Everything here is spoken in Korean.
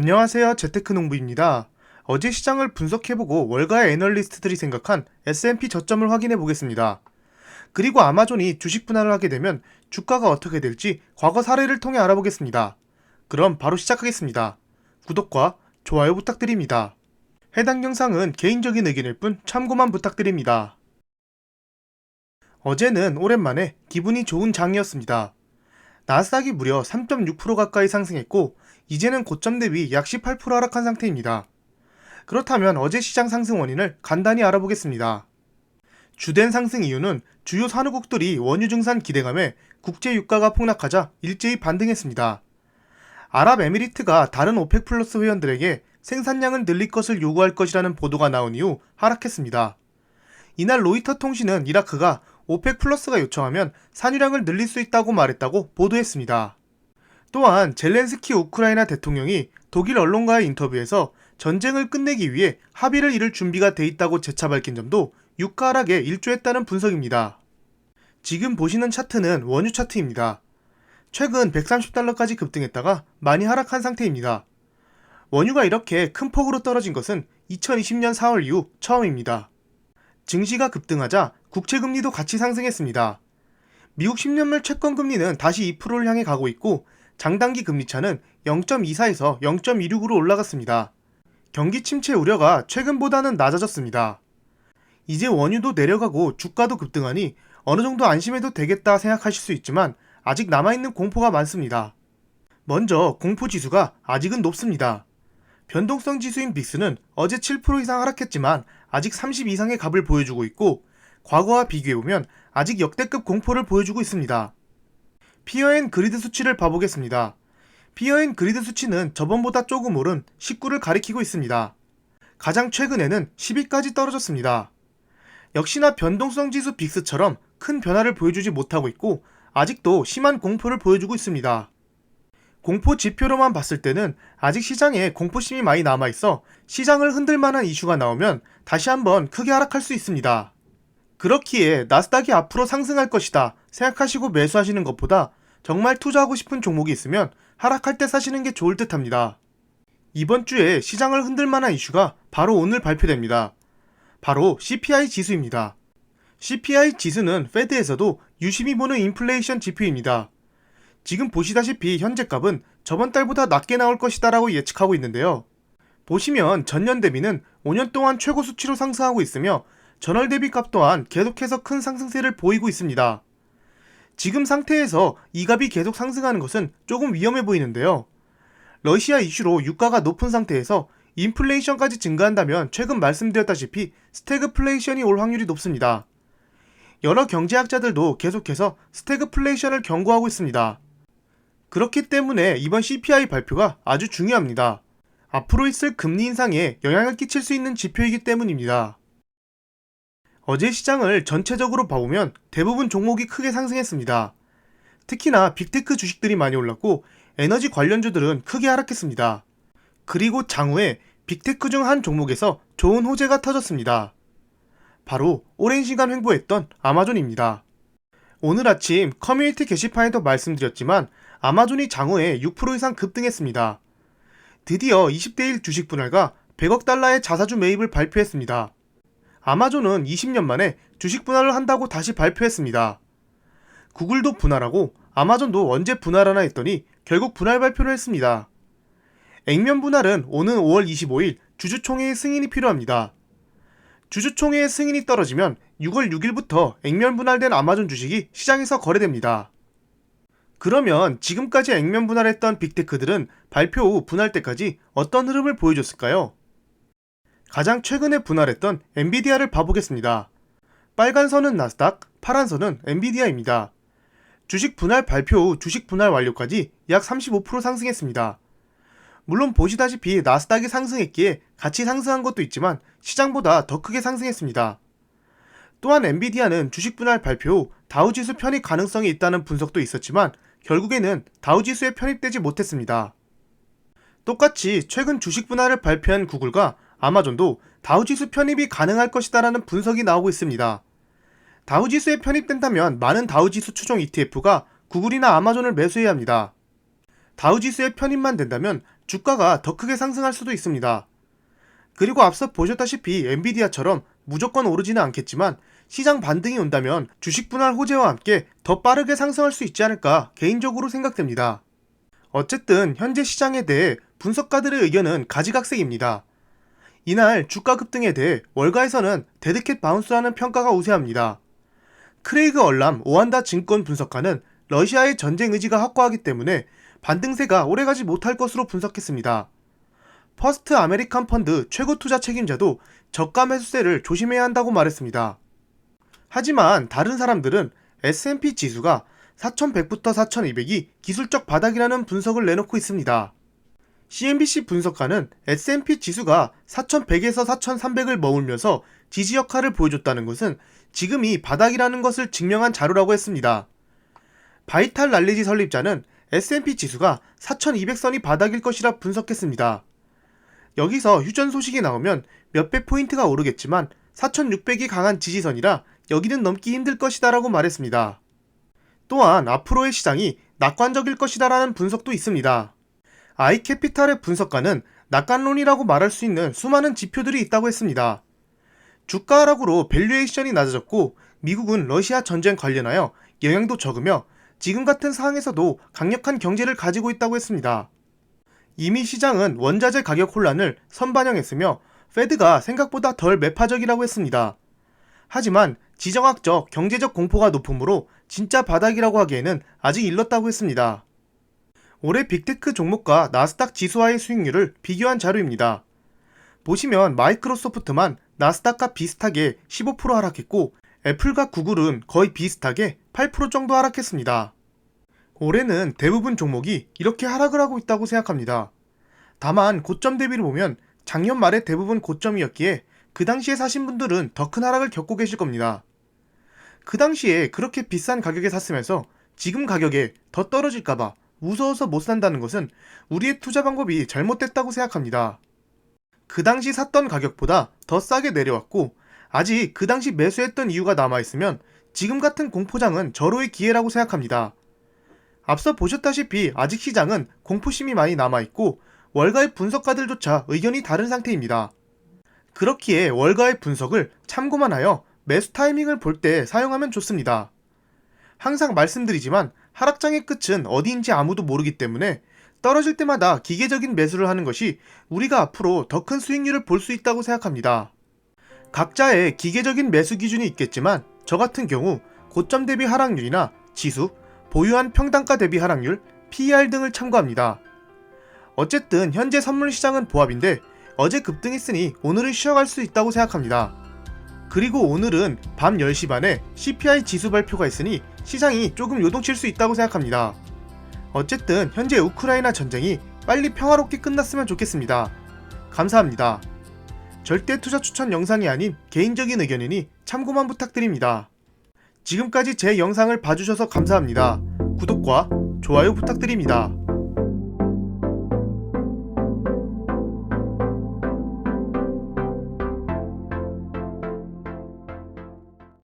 안녕하세요. 재테크농부입니다. 어제 시장을 분석해보고 월가의 애널리스트들이 생각한 S&P 저점을 확인해보겠습니다. 그리고 아마존이 주식 분할을 하게 되면 주가가 어떻게 될지 과거 사례를 통해 알아보겠습니다. 그럼 바로 시작하겠습니다. 구독과 좋아요 부탁드립니다. 해당 영상은 개인적인 의견일 뿐 참고만 부탁드립니다. 어제는 오랜만에 기분이 좋은 장이었습니다. 나스닥이 무려 3.6% 가까이 상승했고 이제는 고점 대비 약 18% 하락한 상태입니다. 그렇다면 어제 시장 상승 원인을 간단히 알아보겠습니다. 주된 상승 이유는 주요 산유국들이 원유 증산 기대감에 국제 유가가 폭락하자 일제히 반등했습니다. 아랍에미리트가 다른 오펙 플러스 회원들에게 생산량을 늘릴 것을 요구할 것이라는 보도가 나온 이후 하락했습니다. 이날 로이터 통신은 이라크가 오펙 플러스가 요청하면 산유량을 늘릴 수 있다고 말했다고 보도했습니다. 또한 젤렌스키 우크라이나 대통령이 독일 언론과의 인터뷰에서 전쟁을 끝내기 위해 합의를 이룰 준비가 돼 있다고 재차 밝힌 점도 유가 하락에 일조했다는 분석입니다. 지금 보시는 차트는 원유 차트입니다. 최근 130달러까지 급등했다가 많이 하락한 상태입니다. 원유가 이렇게 큰 폭으로 떨어진 것은 2020년 4월 이후 처음입니다. 증시가 급등하자 국채금리도 같이 상승했습니다. 미국 10년물 채권금리는 다시 2%를 향해 가고 있고 장단기 금리차는 0.24에서 0.26으로 올라갔습니다. 경기 침체 우려가 최근보다는 낮아졌습니다. 이제 원유도 내려가고 주가도 급등하니 어느 정도 안심해도 되겠다 생각하실 수 있지만 아직 남아있는 공포가 많습니다. 먼저 공포지수가 아직은 높습니다. 변동성 지수인 빅스는 어제 7% 이상 하락했지만 아직 30 이상의 값을 보여주고 있고 과거와 비교해보면 아직 역대급 공포를 보여주고 있습니다. 피어앤그리드 수치를 봐보겠습니다. 피어앤그리드 수치는 저번보다 조금 오른 19를 가리키고 있습니다. 가장 최근에는 10위까지 떨어졌습니다. 역시나 변동성 지수 빅스처럼 큰 변화를 보여주지 못하고 있고 아직도 심한 공포를 보여주고 있습니다. 공포 지표로만 봤을 때는 아직 시장에 공포심이 많이 남아있어 시장을 흔들 만한 이슈가 나오면 다시 한번 크게 하락할 수 있습니다. 그렇기에 나스닥이 앞으로 상승할 것이다 생각하시고 매수하시는 것보다 정말 투자하고 싶은 종목이 있으면 하락할 때 사시는 게 좋을 듯 합니다. 이번 주에 시장을 흔들 만한 이슈가 바로 오늘 발표됩니다. 바로 CPI 지수입니다. CPI 지수는 페드에서도 유심히 보는 인플레이션 지표입니다. 지금 보시다시피 현재 값은 저번 달보다 낮게 나올 것이다 라고 예측하고 있는데요. 보시면 전년 대비는 5년 동안 최고 수치로 상승하고 있으며 전월 대비 값 또한 계속해서 큰 상승세를 보이고 있습니다. 지금 상태에서 이 값이 계속 상승하는 것은 조금 위험해 보이는데요. 러시아 이슈로 유가가 높은 상태에서 인플레이션까지 증가한다면 최근 말씀드렸다시피 스태그플레이션이 올 확률이 높습니다. 여러 경제학자들도 계속해서 스태그플레이션을 경고하고 있습니다. 그렇기 때문에 이번 CPI 발표가 아주 중요합니다. 앞으로 있을 금리 인상에 영향을 끼칠 수 있는 지표이기 때문입니다. 어제 시장을 전체적으로 봐보면 대부분 종목이 크게 상승했습니다. 특히나 빅테크 주식들이 많이 올랐고 에너지 관련주들은 크게 하락했습니다. 그리고 장후에 빅테크 중 한 종목에서 좋은 호재가 터졌습니다. 바로 오랜 시간 횡보했던 아마존입니다. 오늘 아침 커뮤니티 게시판에도 말씀드렸지만 아마존이 장후에 6% 이상 급등했습니다. 드디어 20대1 주식 분할과 100억 달러의 자사주 매입을 발표했습니다. 아마존은 20년 만에 주식 분할을 한다고 다시 발표했습니다. 구글도 분할하고 아마존도 언제 분할하나 했더니 결국 분할 발표를 했습니다. 액면 분할은 오는 5월 25일 주주총회의 승인이 필요합니다. 주주총회의 승인이 떨어지면 6월 6일부터 액면 분할된 아마존 주식이 시장에서 거래됩니다. 그러면 지금까지 액면 분할했던 빅테크들은 발표 후 분할 때까지 어떤 흐름을 보여줬을까요? 가장 최근에 분할했던 엔비디아를 봐보겠습니다. 빨간 선은 나스닥, 파란 선은 엔비디아입니다. 주식 분할 발표 후 주식 분할 완료까지 약 35% 상승했습니다. 물론 보시다시피 나스닥이 상승했기에 같이 상승한 것도 있지만 시장보다 더 크게 상승했습니다. 또한 엔비디아는 주식 분할 발표 후 다우지수 편입 가능성이 있다는 분석도 있었지만 결국에는 다우지수에 편입되지 못했습니다. 똑같이 최근 주식 분할을 발표한 구글과 아마존도 다우지수 편입이 가능할 것이다라는 분석이 나오고 있습니다. 다우지수에 편입된다면 많은 다우지수 추종 ETF가 구글이나 아마존을 매수해야 합니다. 다우지수에 편입만 된다면 주가가 더 크게 상승할 수도 있습니다. 그리고 앞서 보셨다시피 엔비디아처럼 무조건 오르지는 않겠지만 시장 반등이 온다면 주식 분할 호재와 함께 더 빠르게 상승할 수 있지 않을까 개인적으로 생각됩니다. 어쨌든 현재 시장에 대해 분석가들의 의견은 가지각색입니다. 이날 주가 급등에 대해 월가에서는 데드캣 바운스라는 평가가 우세합니다. 크레이그 얼람 오한다 증권 분석가는 러시아의 전쟁 의지가 확고하기 때문에 반등세가 오래가지 못할 것으로 분석했습니다. 퍼스트 아메리칸 펀드 최고 투자 책임자도 저가 매수세를 조심해야 한다고 말했습니다. 하지만 다른 사람들은 S&P 지수가 4100부터 4200이 기술적 바닥이라는 분석을 내놓고 있습니다. CNBC 분석가는 S&P 지수가 4100에서 4300을 머물면서 지지 역할을 보여줬다는 것은 지금이 바닥이라는 것을 증명한 자료라고 했습니다. 바이탈 날리지 설립자는 S&P 지수가 4200선이 바닥일 것이라 분석했습니다. 여기서 휴전 소식이 나오면 몇백 포인트가 오르겠지만 4600이 강한 지지선이라 여기는 넘기 힘들 것이다 라고 말했습니다. 또한 앞으로의 시장이 낙관적일 것이다 라는 분석도 있습니다. 아이캐피탈의 분석가는 낙관론이라고 말할 수 있는 수많은 지표들이 있다고 했습니다. 주가 하락으로 밸류에이션이 낮아졌고 미국은 러시아 전쟁 관련하여 영향도 적으며 지금 같은 상황에서도 강력한 경제를 가지고 있다고 했습니다. 이미 시장은 원자재 가격 혼란을 선반영했으며 페드가 생각보다 덜 매파적이라고 했습니다. 하지만 지정학적 경제적 공포가 높으므로 진짜 바닥이라고 하기에는 아직 일렀다고 했습니다. 올해 빅테크 종목과 나스닥 지수와의 수익률을 비교한 자료입니다. 보시면 마이크로소프트만 나스닥과 비슷하게 15% 하락했고 애플과 구글은 거의 비슷하게 8% 정도 하락했습니다. 올해는 대부분 종목이 이렇게 하락을 하고 있다고 생각합니다. 다만 고점 대비를 보면 작년 말에 대부분 고점이었기에 그 당시에 사신 분들은 더 큰 하락을 겪고 계실 겁니다. 그 당시에 그렇게 비싼 가격에 샀으면서 지금 가격에 더 떨어질까봐 무서워서 못 산다는 것은 우리의 투자 방법이 잘못됐다고 생각합니다. 그 당시 샀던 가격보다 더 싸게 내려왔고 아직 그 당시 매수했던 이유가 남아있으면 지금 같은 공포장은 절호의 기회라고 생각합니다. 앞서 보셨다시피 아직 시장은 공포심이 많이 남아있고 월가의 분석가들조차 의견이 다른 상태입니다. 그렇기에 월가의 분석을 참고만 하여 매수 타이밍을 볼 때 사용하면 좋습니다. 항상 말씀드리지만 하락장의 끝은 어디인지 아무도 모르기 때문에 떨어질 때마다 기계적인 매수를 하는 것이 우리가 앞으로 더 큰 수익률을 볼 수 있다고 생각합니다. 각자의 기계적인 매수 기준이 있겠지만 저 같은 경우 고점 대비 하락률이나 지수, 보유한 평단가 대비 하락률, PER 등을 참고합니다. 어쨌든 현재 선물 시장은 보합인데 어제 급등했으니 오늘은 쉬어갈 수 있다고 생각합니다. 그리고 오늘은 밤 10시 반에 CPI 지수 발표가 있으니 시장이 조금 요동칠 수 있다고 생각합니다. 어쨌든 현재 우크라이나 전쟁이 빨리 평화롭게 끝났으면 좋겠습니다. 감사합니다. 절대 투자 추천 영상이 아닌 개인적인 의견이니 참고만 부탁드립니다. 지금까지 제 영상을 봐주셔서 감사합니다. 구독과 좋아요 부탁드립니다.